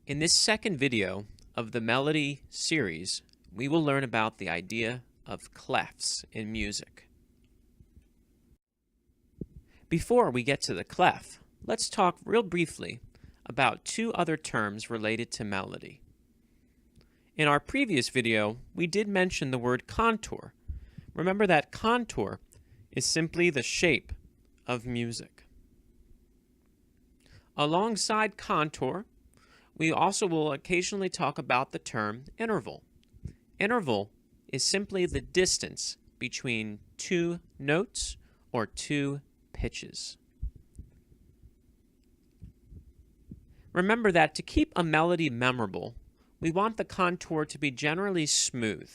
In this second video of the melody series, we will learn about the idea of clefs in music. Before we get to the clef, let's talk real briefly about two other terms related to melody. In our previous video, we did mention the word contour. Remember that contour is simply the shape of music. Alongside contour, we also will occasionally talk about the term interval. Interval is simply the distance between two notes or two pitches. Remember that to keep a melody memorable, we want the contour to be generally smooth.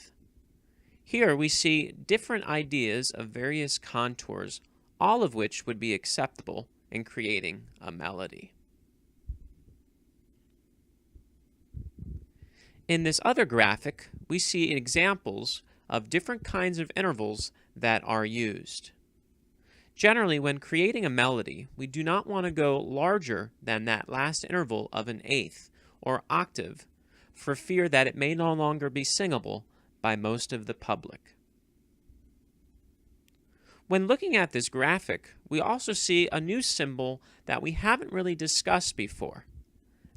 Here we see different ideas of various contours, all of which would be acceptable in creating a melody. In this other graphic, we see examples of different kinds of intervals that are used. Generally, when creating a melody, we do not want to go larger than that last interval of an eighth or octave for fear that it may no longer be singable by most of the public. When looking at this graphic, we also see a new symbol that we haven't really discussed before.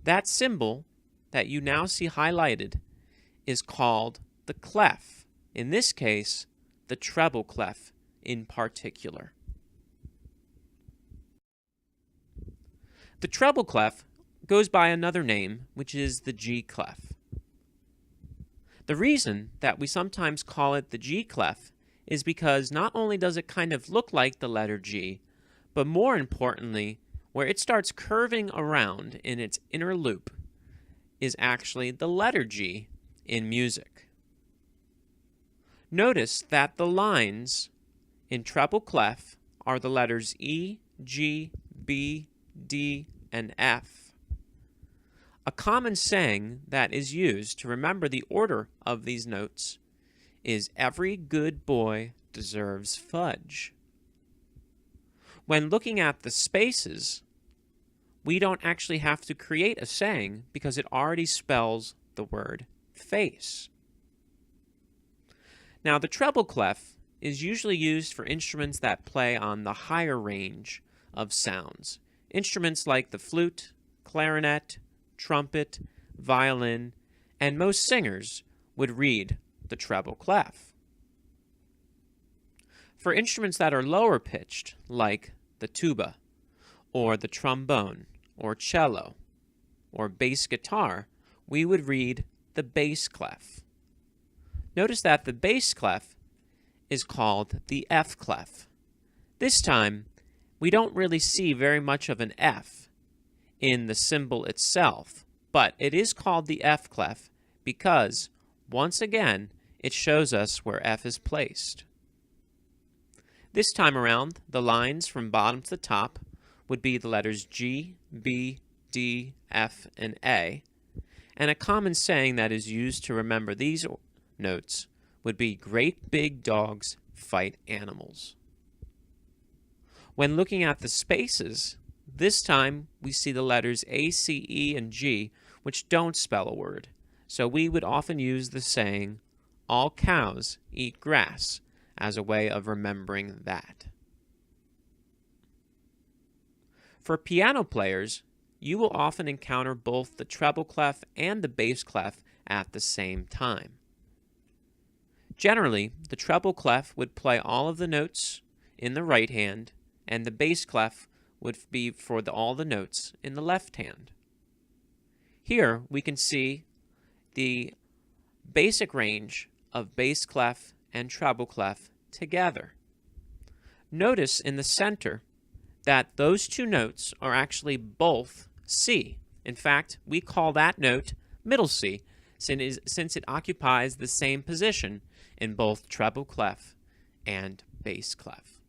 That symbol that you now see highlighted is called the clef. In this case, the treble clef in particular. The treble clef goes by another name, which is the G clef. The reason that we sometimes call it the G clef is because not only does it kind of look like the letter G, but more importantly, where it starts curving around in its inner loop is actually the letter G in music. Notice that the lines in treble clef are the letters E, G, B, D, and F. A common saying that is used to remember the order of these notes is every good boy deserves fudge. When looking at the spaces, we don't actually have to create a saying because it already spells the word face. Now, the treble clef is usually used for instruments that play on the higher range of sounds. Instruments like the flute, clarinet, trumpet, violin, and most singers would read the treble clef. For instruments that are lower pitched, like the tuba, or the trombone, or cello, or bass guitar, we would read the bass clef. Notice that the bass clef is called the F clef. This time, we don't really see very much of an F in the symbol itself, but it is called the F clef because, once again, it shows us where F is placed. This time around, the lines from bottom to the top would be the letters G, B, D, F, and A, and a common saying that is used to remember these notes would be great big dogs fight animals. When looking at the spaces, this time we see the letters A, C, E, and G, which don't spell a word, so we would often use the saying, all cows eat grass, as a way of remembering that. For piano players, you will often encounter both the treble clef and the bass clef at the same time. Generally, the treble clef would play all of the notes in the right hand, and the bass clef would be for all the notes in the left hand. Here we can see the basic range of bass clef and treble clef together. Notice in the center that those two notes are actually both C. In fact, we call that note middle C since it occupies the same position in both treble clef and bass clef.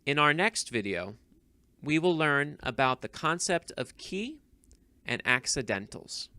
In our next video, we will learn about the concept of key and accidentals.